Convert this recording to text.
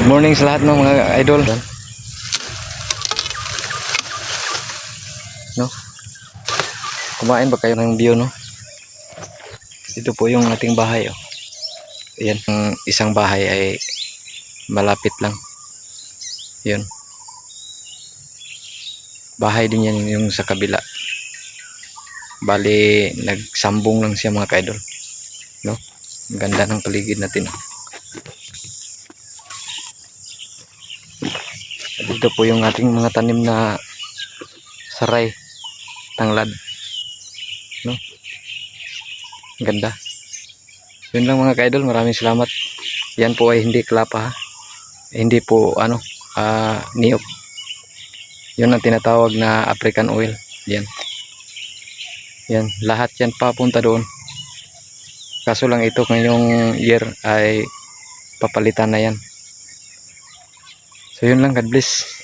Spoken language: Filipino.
Morning sa lahat ng mga idol. No? Kumain ba kayo ng view, no? Ito po yung ating bahay, oh. Ayan, ang isang bahay ay malapit lang. Yun. Bahay din yan yung sa kabila. Bali, nagsambong lang siya mga ka-idol. No? Ang ganda ng paligid natin, oh. Dito po yung ating mga tanim na saray, tanglad, no? Ang ganda. Yun lang mga ka-idol, maraming salamat. Yan po ay hindi klapa, ha? Hindi po niyok. Yun ang tinatawag na African oil. Yan. Yan, lahat yan papunta doon. Kaso lang ito ngayong year ay papalitan na yan. So yun lang, God bless.